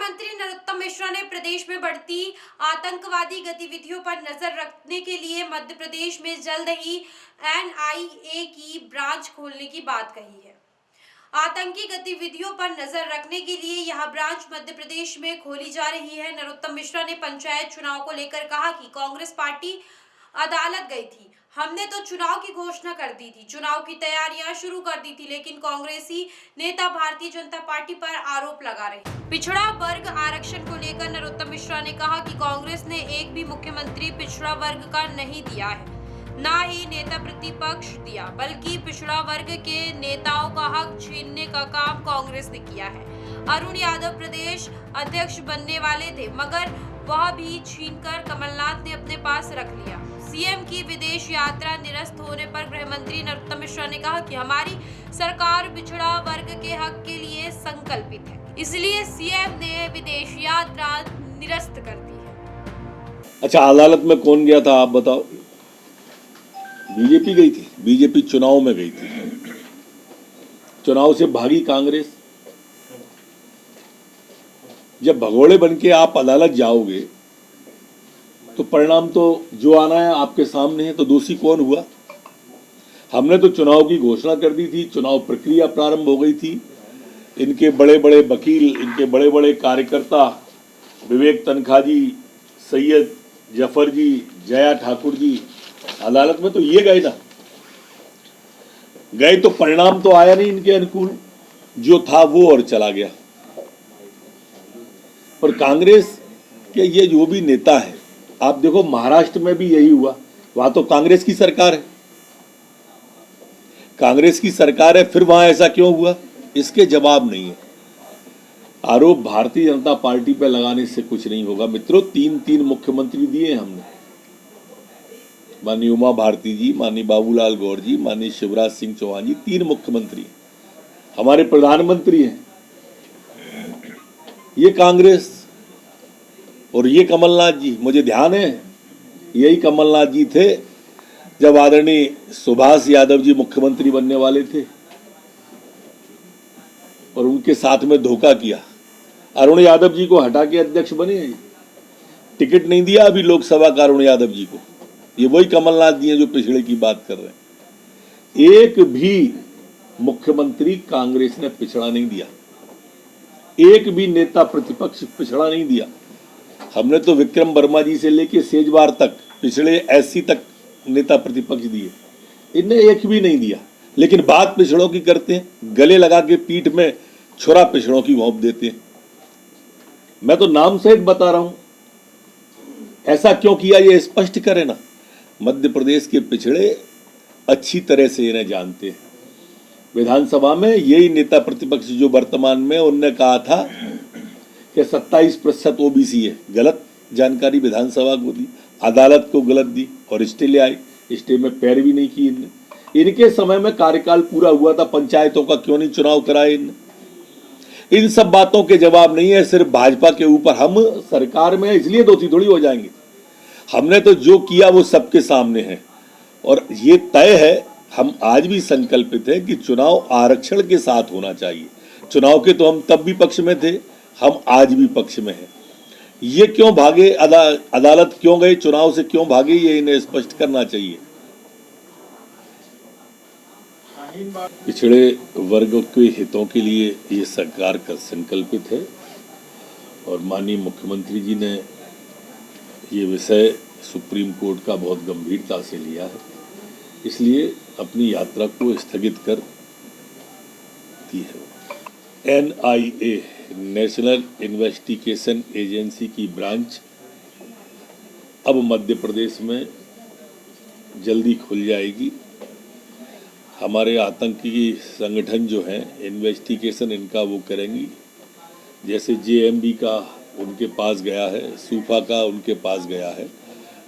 मंत्री नरोत्तम मिश्रा ने प्रदेश में बढ़ती आतंकवादी गतिविधियों पर नजर रखने के लिए मध्य प्रदेश में जल्द ही एनआईए की ब्रांच खोलने की बात कही है। आतंकी गतिविधियों पर नजर रखने के लिए यह ब्रांच मध्य प्रदेश में खोली जा रही है। नरोत्तम मिश्रा ने पंचायत चुनाव को लेकर कहा कि कांग्रेस पार्टी अदालत गई थी, हमने तो चुनाव की घोषणा कर दी थी, चुनाव की तैयारियां शुरू कर दी थी, लेकिन कांग्रेसी नेता भारतीय जनता पार्टी पर आरोप लगा रहे। पिछड़ा वर्ग आरक्षण को लेकर नरोत्तम मिश्रा ने कहा कि कांग्रेस ने एक भी मुख्यमंत्री पिछड़ा वर्ग का नहीं दिया है, ना ही नेता प्रतिपक्ष दिया, बल्कि पिछड़ा वर्ग के नेताओं का हक छीनने का काम कांग्रेस ने किया है। अरुण यादव प्रदेश अध्यक्ष बनने वाले थे, मगर वह भी छीनकर कमलनाथ ने अपने पास रख लिया। सीएम की विदेश यात्रा निरस्त होने पर गृह मंत्री नरोत्तम मिश्रा ने कहा कि हमारी सरकार पिछड़ा वर्ग के हक के लिए संकल्पित है, इसलिए सीएम ने विदेश यात्रा निरस्त कर दी है। अच्छा, अदालत में कौन गया था आप बताओ? बीजेपी गई थी, बीजेपी चुनाव में गई थी, चुनाव से भागी कांग्रेस। जब भगोड़े बनके आप अदालत जाओगे तो परिणाम तो जो आना है आपके सामने है, तो दोषी कौन हुआ? हमने तो चुनाव की घोषणा कर दी थी, चुनाव प्रक्रिया प्रारंभ हो गई थी, इनके बड़े बड़े वकील, इनके बड़े बड़े कार्यकर्ता, विवेक तनखा जी, सैयद जफर जी, जया ठाकुर जी, अदालत में तो ये गए ना, गए तो परिणाम तो आया नहीं इनके अनुकूल, जो था वो और चला गया। पर कांग्रेस के ये जो भी नेता है, आप देखो महाराष्ट्र में भी यही हुआ, वहां तो कांग्रेस की सरकार है, कांग्रेस की सरकार है, फिर वहां ऐसा क्यों हुआ? इसके जवाब नहीं है। आरोप भारतीय जनता पार्टी पे लगाने से कुछ नहीं होगा मित्रों। तीन मुख्यमंत्री दिए हमने, माननीय उमा भारती जी, माननीय बाबूलाल गौर जी, माननीय शिवराज सिंह चौहान जी, 3 मुख्यमंत्री। हमारे प्रधानमंत्री हैं ये कांग्रेस, और ये कमलनाथ जी, मुझे ध्यान है यही कमलनाथ जी थे जब आदरणीय सुभाष यादव जी मुख्यमंत्री बनने वाले थे, और उनके साथ में धोखा किया। अरुण यादव जी को हटा के अध्यक्ष बने, टिकट नहीं दिया अभी लोकसभा का अरुण यादव जी को। ये वही कमलनाथ जी हैं जो पिछड़े की बात कर रहे हैं। एक भी मुख्यमंत्री कांग्रेस ने पिछड़ा नहीं दिया, एक भी नेता प्रतिपक्ष पिछड़ा नहीं दिया। हमने तो विक्रम वर्मा जी से लेके सेजवार तक, पिछड़े एससी तक नेता प्रतिपक्ष दिए, इनने एक भी नहीं दिया। लेकिन बात पिछड़ों की करते हैं, गले लगा के पीठ में छुरा पिछड़ों की घोंप देते हैं। मैं तो नाम सहित बता रहा हूं, ऐसा क्यों किया ये स्पष्ट करें ना। मध्य प्रदेश के पिछड़े अच्छी तरह से इन्हें जानते हैं। विधानसभा में यही नेता प्रतिपक्ष जो वर्तमान में, उनने कहा था कि 27% ओबीसी है, गलत जानकारी विधानसभा को दी, अदालत को गलत दी, और स्टे ले आए। स्टे में पैरवी नहीं की इनने। इनके समय में कार्यकाल पूरा हुआ था, पंचायतों का क्यों नहीं चुनाव कराए इनने? इन सब बातों के जवाब नहीं है, सिर्फ भाजपा के ऊपर। हम सरकार में इसलिए दोषी थोड़ी हो जाएंगे, हमने तो जो किया वो सबके सामने है, और ये तय है, हम आज भी संकल्पित है कि चुनाव आरक्षण के साथ होना चाहिए। चुनाव के तो हम तब भी पक्ष में थे, हम आज भी पक्ष में हैं। ये क्यों भागे, अदालत क्यों गए, चुनाव से क्यों भागे, ये इन्हें स्पष्ट करना चाहिए। पिछड़े वर्ग के हितों के लिए ये सरकार का संकल्पित है, और माननीय मुख्यमंत्री जी ने ये विषय सुप्रीम कोर्ट का बहुत गंभीरता से लिया है, इसलिए अपनी यात्रा को स्थगित कर दी है। एनआईए, नेशनल इन्वेस्टिगेशन एजेंसी की ब्रांच अब मध्य प्रदेश में जल्दी खुल जाएगी। हमारे आतंकी संगठन जो हैं, इन्वेस्टिगेशन इनका वो करेंगी, जैसे जेएमबी का उनके पास गया है, सूफा का उनके पास गया है,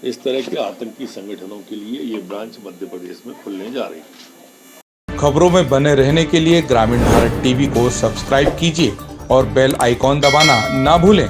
इस तरह के आतंकी संगठनों के लिए ये ब्रांच मध्य प्रदेश में खुलने जा रही है। खबरों में बने रहने के लिए ग्रामीण भारत टीवी को सब्सक्राइब कीजिए और बेल आइकॉन दबाना ना भूलें।